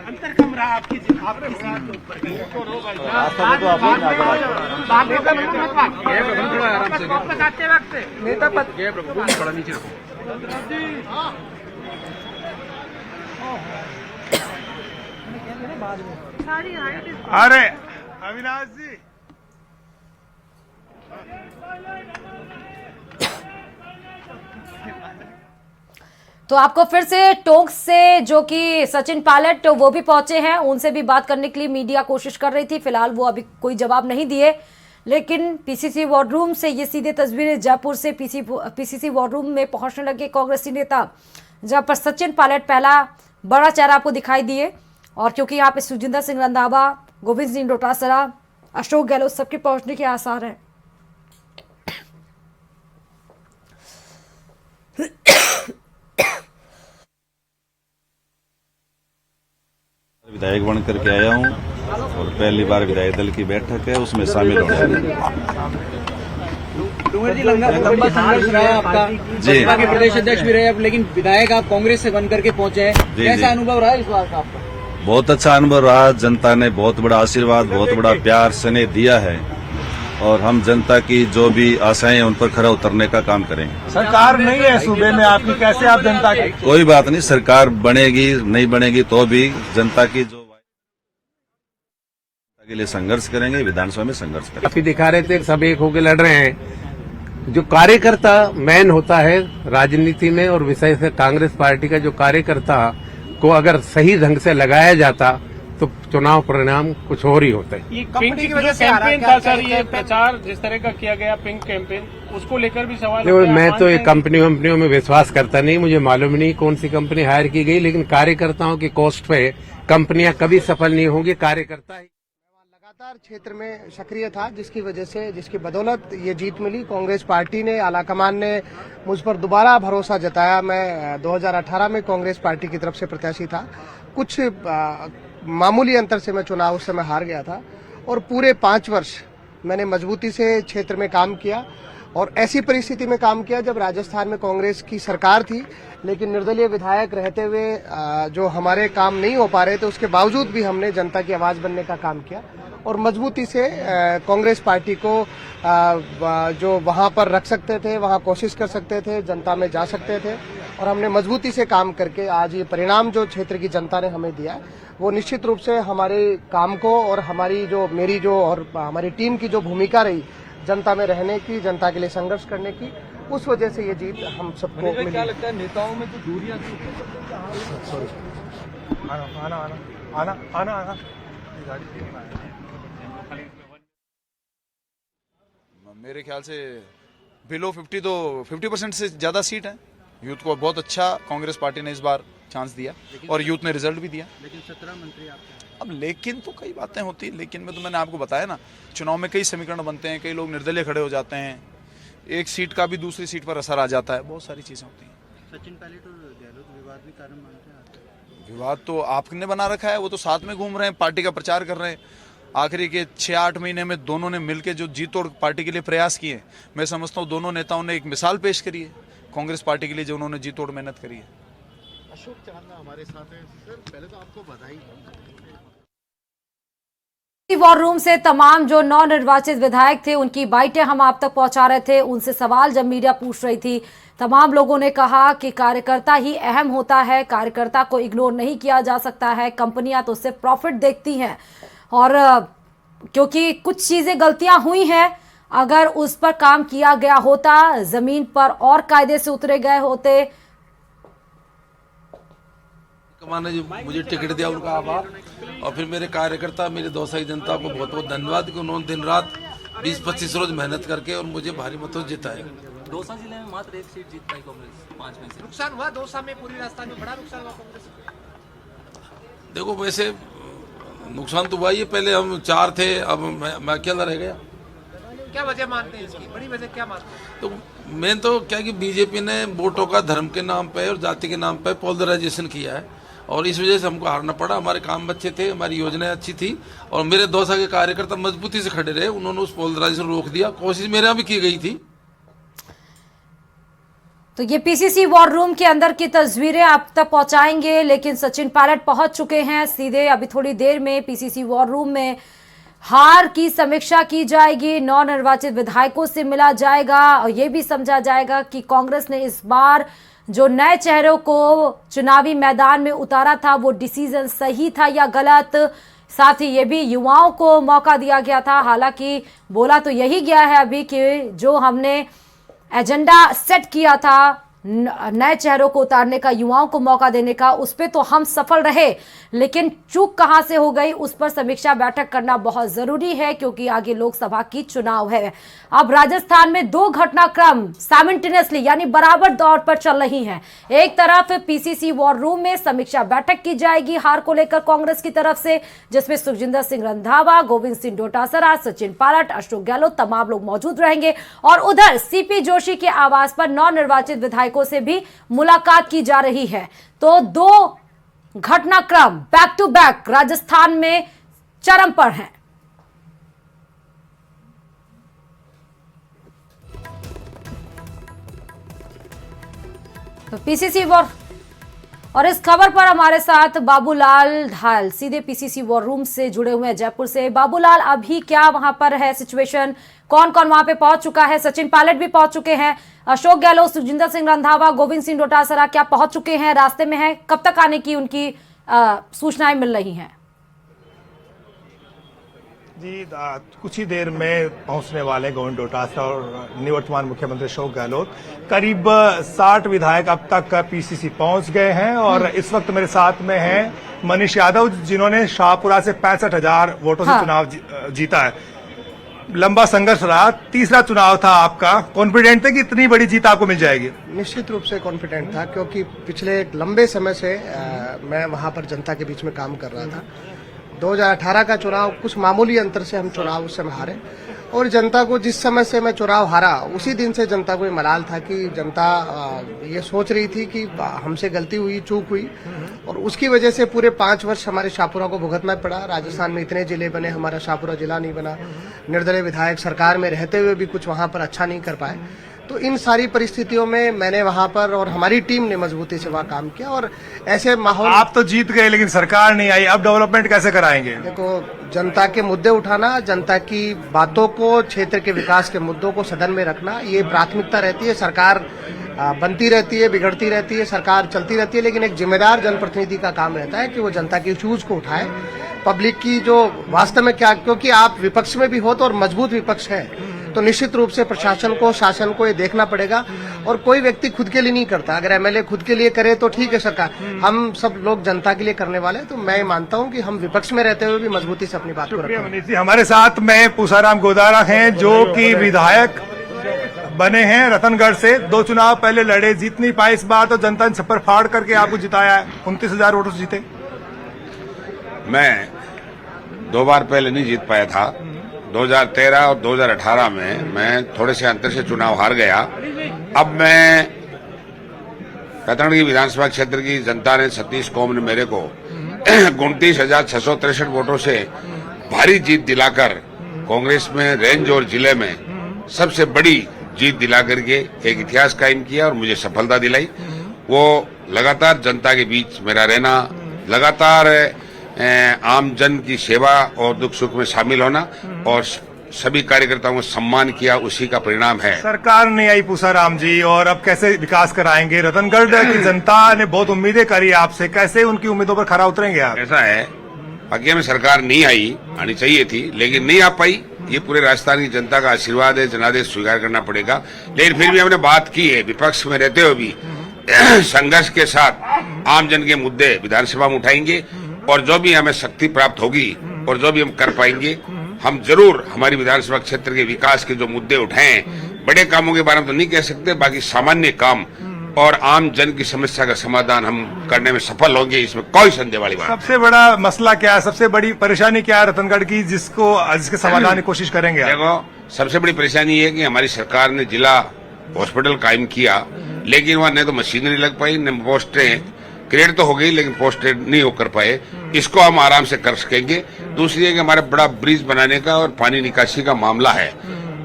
अंतर कम रहा आपकी बताते वक्त नेता पद थोड़ा नीचे रखो। अरे अविनाश जी, तो आपको फिर से टोंक से जो कि सचिन पायलट वो भी पहुंचे हैं, उनसे भी बात करने के लिए मीडिया कोशिश कर रही थी। फिलहाल वो अभी कोई जवाब नहीं दिए, लेकिन पीसीसी वॉर रूम से ये सीधे तस्वीरें जयपुर से पीसीसी वॉर रूम में पहुंचने लगे कांग्रेसी नेता, जहां पर सचिन पायलट पहला बड़ा चेहरा आपको दिखाई दिए। और क्योंकि यहाँ पे सुजिंदर सिंह रंधावा, गोविंद सिंह डोटासरा, अशोक गहलोत सबके पहुंचने के आसार हैं। विधायक बन करके आया हूं और पहली बार विधायक दल की बैठक है, उसमें शामिल होंगे। लंबा संघर्ष रहा आपका, भाजपा के प्रदेश अध्यक्ष भी रहे अब, लेकिन विधायक आप कांग्रेस से बन करके पहुंचे हैं, कैसा अनुभव रहा इस बार का आपका? बहुत अच्छा अनुभव रहा। जनता ने बहुत बड़ा आशीर्वाद, बहुत बड़ा प्यार स्नेह दिया है और हम जनता की जो भी आशाएं हैं उन पर खरा उतरने का काम करेंगे। सरकार नहीं है सूबे में आपकी, कैसे आप जनता की? कोई बात नहीं, सरकार बनेगी नहीं बनेगी तो भी जनता की जो के लिए संघर्ष करेंगे, विधानसभा में संघर्ष करेंगे। काफी दिखा रहे थे, सब एक होकर लड़ रहे हैं। जो कार्यकर्ता मैन होता है राजनीति में, और विशेष से कांग्रेस पार्टी का जो कार्यकर्ता को अगर सही ढंग से लगाया जाता तो चुनाव परिणाम कुछ और ही होते हैं। ये पिंक की वजह से कैंपेन था सर, ये प्रचार जिस तरह का किया गया पिंक कैंपेन, उसको लेकर भी सवाल। मैं तो ये कंपनियों में विश्वास करता नहीं, मुझे मालूम नहीं कौन सी कंपनी हायर की गई, लेकिन कार्यकर्ताओं की कॉस्ट पे कंपनियां कभी सफल नहीं होंगी, कार्यकर्ता ही। लगातार क्षेत्र में सक्रिय था, जिसकी वजह से, जिसकी बदौलत ये जीत मिली। कांग्रेस पार्टी ने, आलाकमान ने मुझ पर दोबारा भरोसा जताया। मैं 2018 में कांग्रेस पार्टी की तरफ से प्रत्याशी था। कुछ मामूली अंतर से मैं चुनाव उस समय हार गया था और पूरे 5 वर्ष मैंने मजबूती से क्षेत्र में काम किया और ऐसी परिस्थिति में काम किया जब राजस्थान में कांग्रेस की सरकार थी, लेकिन निर्दलीय विधायक रहते हुए जो हमारे काम नहीं हो पा रहे थे, उसके बावजूद भी हमने जनता की आवाज बनने का काम किया और मजबूती से कांग्रेस पार्टी को जो वहां पर रख सकते थे, वहां कोशिश कर सकते थे, जनता में जा सकते थे और हमने मजबूती से काम करके आज ये परिणाम जो क्षेत्र की जनता ने हमें दिया है, वो निश्चित रूप से हमारे काम को और हमारी जो मेरी जो और हमारी टीम की जो भूमिका रही जनता में रहने की, जनता के लिए संघर्ष करने की, उस वजह से ये जीत हम सबको मिली। क्या लगता है नेताओं में तो दूरियां आना मेरे ख्याल से बिलो 50 तो 50% से ज्यादा सीट है। यूथ को बहुत अच्छा कांग्रेस पार्टी ने इस बार चांस दिया और यूथ ने रिजल्ट भी दिया। लेकिन 17 मंत्री आपके, अब लेकिन तो कई बातें होती है, लेकिन में तो मैंने आपको बताया ना, चुनाव में कई समीकरण बनते हैं, कई लोग निर्दलीय खड़े हो जाते हैं, एक सीट का भी दूसरी सीट पर असर आ जाता है, बहुत सारी चीजें होती हैं। सचिन पायलट और गहलोत विवाद भी कारण मानते हैं? विवाद तो आपने बना रखा है, वो तो साथ में घूम रहे हैं, पार्टी का प्रचार कर रहे हैं। आखिरी के 6-8 महीने में दोनों ने मिलकर जो जी तोड़ पार्टी के लिए प्रयास किए, मैं समझता हूँ दोनों नेताओं ने एक मिसाल पेश करी है कांग्रेस पार्टी के लिए, जो उन्होंने जी तोड़ मेहनत करी है। अशोक चांदना हमारे साथ हैं सर, पहले तो आपको बधाई। वॉर रूम से तमाम जो नवनिर्वाचित विधायक थे उनकी बाइटें हम आप तक पहुंचा रहे थे, उनसे सवाल जब मीडिया पूछ रही थी, तमाम लोगों ने कहा कि कार्यकर्ता ही अहम होता है, कार्यकर्ता को इग्नोर नहीं किया जा सकता है, कंपनियां तो सिर्फ प्रॉफिट देखती हैं और क्योंकि कुछ चीजें गलतियां हुई हैं, अगर उस पर काम किया गया होता, जमीन पर और कायदे से उतरे गए होते। कमाने जो मुझे टिकट दिया उनका आभार, और फिर मेरे कार्यकर्ता, मेरे दौसाई जनता को बहुत बहुत धन्यवाद कि उन्होंने दिन रात 20-25 रोज मेहनत करके और मुझे भारी मतों से जिताया। दौसा जिले में मात्र 1 सीट जीत पाई कांग्रेस 5 में से। नुकसान हुआ दौसा में, पूरी राजस्थान में बड़ा नुकसान हुआ कांग्रेस। देखो वैसे नुकसान तो हुआ ही है, पहले हम 4 थे, अब मैं अकेला रह गया। क्या वजह मानते हैं इसकी, बड़ी वजह क्या मानते हैं? तो मेन तो क्या कि बीजेपी ने वोटों का धर्म के नाम पे और जाति के नाम पे पोलराइजेशन किया है और इस वजह से हमको हारना पड़ा। हमारे काम अच्छे थे, हमारी योजनाएं अच्छी थी और मेरे दौसा के कार्यकर्ता मजबूती से खड़े रहे, उन्होंने उस पोलराइजेशन रोक दिया। कोशिश मेरे यहाँ भी की गई थी। तो ये पीसीसी वॉर रूम के अंदर की तस्वीरें आप तक पहुंचाएंगे, लेकिन सचिन पायलट पहुंच चुके हैं सीधे। अभी थोड़ी देर में पीसीसी वॉर रूम में हार की समीक्षा की जाएगी, नवनिर्वाचित विधायकों से मिला जाएगा और ये भी समझा जाएगा कि कांग्रेस ने इस बार जो नए चेहरों को चुनावी मैदान में उतारा था वो डिसीजन सही था या गलत। साथ ही ये भी युवाओं को मौका दिया गया था। हालांकि बोला तो यही गया है अभी कि जो हमने एजेंडा सेट किया था नए चेहरों को उतारने का, युवाओं को मौका देने का, उस पे तो हम सफल रहे, लेकिन चूक कहां से हो गई उस पर समीक्षा बैठक करना बहुत जरूरी है क्योंकि आगे लोकसभा की चुनाव है। अब राजस्थान में दो घटनाक्रम साइमल्टेनियसली यानी बराबर दौर पर चल रही हैं। एक तरफ पीसीसी वॉर रूम में समीक्षा बैठक की जाएगी हार को लेकर कांग्रेस की तरफ से, जिसमें सुखजिंदर सिंह रंधावा, गोविंद सिंह डोटासरा, सचिन पायलट, अशोक गहलोत तमाम लोग मौजूद रहेंगे। और उधर सीपी जोशी के आवास पर नवनिर्वाचित विधायकों से भी मुलाकात की जा रही है। तो दो घटनाक्रम बैक टू बैक राजस्थान में चरम पर हैं। तो पीसीसी वॉर और इस खबर पर हमारे साथ बाबूलाल ढाल सीधे पीसीसी वॉर रूम से जुड़े हुए हैं जयपुर से। बाबूलाल, अभी क्या वहां पर है सिचुएशन, कौन कौन वहां पे पहुंच चुका है? सचिन पायलट भी पहुंच चुके हैं, अशोक गहलोत, सुखजिंदर सिंह रंधावा, गोविंद सिंह डोटासरा क्या पहुंच चुके हैं, रास्ते में हैं? कब तक आने की उनकी सूचनाएं मिल रही हैं? जी कुछ ही देर में पहुंचने वाले गोविंद डोटासरा और निवर्तमान मुख्यमंत्री अशोक गहलोत। करीब 60 विधायक अब तक पीसीसी पहुंच गए हैं और इस वक्त मेरे साथ में हैं मनीष यादव, जिन्होंने शाहपुरा से 65,000 वोटों से चुनाव जीता है। लंबा संघर्ष रहा, तीसरा चुनाव था आपका। कॉन्फिडेंट थे कि इतनी बड़ी जीत आपको मिल जाएगी? निश्चित रूप से कॉन्फिडेंट था क्योंकि पिछले एक लंबे समय से मैं वहां पर जनता के बीच में काम कर रहा था। 2018 का चुनाव कुछ मामूली अंतर से हम चुनाव उस समय हारे और जनता को जिस समय से मैं चुनाव हारा उसी दिन से जनता को ये मलाल था कि जनता ये सोच रही थी कि हमसे गलती हुई, चूक हुई और उसकी वजह से पूरे 5 वर्ष हमारे शाहपुरा को भुगतना पड़ा। राजस्थान में इतने जिले बने, हमारा शाहपुरा जिला नहीं बना। निर्दलीय विधायक सरकार में रहते हुए भी कुछ वहां पर अच्छा नहीं कर पाए। तो इन सारी परिस्थितियों में मैंने वहां पर और हमारी टीम ने मजबूती से वहां काम किया और ऐसे माहौल। आप तो जीत गए लेकिन सरकार नहीं आई, अब डेवलपमेंट कैसे कराएंगे? देखो, जनता के मुद्दे उठाना, जनता की बातों को, क्षेत्र के विकास के मुद्दों को सदन में रखना, ये प्राथमिकता रहती है। सरकार बनती रहती है, बिगड़ती रहती है, सरकार चलती रहती है, लेकिन एक जिम्मेदार जनप्रतिनिधि का काम रहता है कि वो जनता की इश्यूज को उठाए, पब्लिक की जो वास्तव में क्या, क्योंकि आप विपक्ष में भी हो तो और मजबूत विपक्ष है तो निश्चित रूप से प्रशासन को, शासन को ये देखना पड़ेगा। और कोई व्यक्ति खुद के लिए नहीं करता, अगर एमएलए खुद के लिए करे तो ठीक है, सरकार, हम सब लोग जनता के लिए करने वाले, तो मैं मानता हूं कि हम विपक्ष में रहते हुए भी मजबूती से अपनी बात को रखें। मनीष जी, हमारे साथ में पूसाराम गोदारा हैं जो कि विधायक बने हैं रतनगढ़ से। 2 चुनाव पहले लड़े, जीत नहीं पाए। इस बार तो जनता ने छप्पर फाड़ करके आपको जिताया है, 29,000 वोटों से जीते। मैं 2 बार पहले नहीं जीत पाया था। 2013 और 2018 में मैं थोड़े से अंतर से चुनाव हार गया। अब मैं रतनगढ़ की विधानसभा क्षेत्र की जनता ने, सतीश कौम ने मेरे को 29,663 वोटों से भारी जीत दिलाकर कांग्रेस में रेंज और जिले में सबसे बड़ी जीत दिला करके एक इतिहास कायम किया और मुझे सफलता दिलाई। वो लगातार जनता के बीच मेरा रहना, लगातार आम जन की सेवा और दुख सुख में शामिल होना और सभी कार्यकर्ताओं को सम्मान किया, उसी का परिणाम है। सरकार नहीं आई पूसाराम जी, और अब कैसे विकास कराएंगे? रतनगढ़ की जनता ने बहुत उम्मीदें करी आपसे, कैसे उनकी उम्मीदों पर खरा उतरेंगे आप? ऐसा है, बाकी में सरकार नहीं आई, आनी चाहिए थी लेकिन नहीं आ पाई। ये पूरे राजस्थान की जनता का आशीर्वाद है, जनादेश स्वीकार करना पड़ेगा। लेकिन फिर भी हमने बात की है, विपक्ष में रहते हुए भी संघर्ष के साथ आम जन के मुद्दे विधानसभा में उठाएंगे और जो भी हमें शक्ति प्राप्त होगी और जो भी हम कर पाएंगे, हम जरूर हमारी विधानसभा क्षेत्र के विकास के जो मुद्दे उठाएं, बड़े कामों के बारे में तो नहीं कह सकते, बाकी सामान्य काम और आम जन की समस्या का समाधान हम करने में सफल होंगे, इसमें कोई संदेह वाली बात। सबसे बड़ा मसला क्या है, सबसे बड़ी परेशानी क्या है रतनगढ़ की, जिसके समाधान की कोशिश करेंगे? देखो, सबसे बड़ी परेशानी ये है कि हमारी सरकार ने जिला हॉस्पिटल कायम किया, लेकिन वहां न तो मशीनरी लग पाई, न पोस्टें क्रिएट तो हो गई लेकिन पोस्टेड नहीं होकर पाए। इसको हम आराम से कर सकेंगे। दूसरी है कि हमारे बड़ा ब्रिज बनाने का और पानी निकासी का मामला है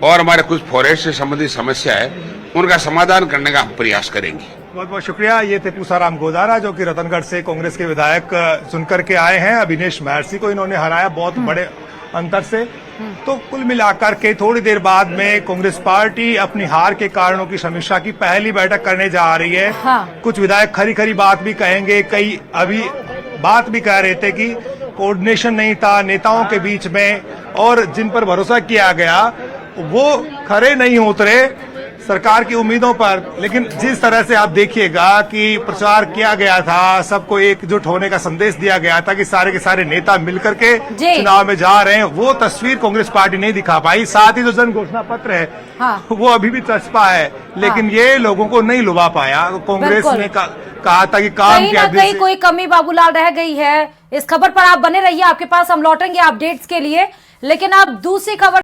और हमारे कुछ फॉरेस्ट से संबंधित समस्या है, उनका समाधान करने का हम प्रयास करेंगे। बहुत बहुत शुक्रिया। ये थे पूसाराम गोदारा जो कि रतनगढ़ से कांग्रेस के विधायक चुनकर के आए हैं। अभिनेश महर्षि को इन्होंने हराया बहुत बड़े अंतर से। तो कुल मिलाकर के थोड़ी देर बाद में कांग्रेस पार्टी अपनी हार के कारणों की समीक्षा की पहली बैठक करने जा रही है। हाँ। कुछ विधायक खरी खरी बात भी कहेंगे, कई अभी बात भी कह रहे थे कि कोऑर्डिनेशन नहीं था नेताओं के बीच में, और जिन पर भरोसा किया गया वो खरे नहीं उतरे सरकार की उम्मीदों पर। लेकिन जिस तरह से आप देखिएगा कि प्रचार किया गया था, सबको एकजुट होने का संदेश दिया गया था कि सारे के सारे नेता मिलकर के चुनाव में जा रहे हैं, वो तस्वीर कांग्रेस पार्टी नहीं दिखा पाई। साथ ही जो जन घोषणा पत्र है हाँ। वो अभी भी चस्पा है, लेकिन हाँ। ये लोगों को नहीं लुभा पाया। कांग्रेस ने कहा था कि काम कहीं ना कहीं कोई कमी बाबूलाल रह गई है। इस खबर पर आप बने रहिए, आपके पास हम लौटेंगे अपडेट्स के लिए। लेकिन अब दूसरी खबर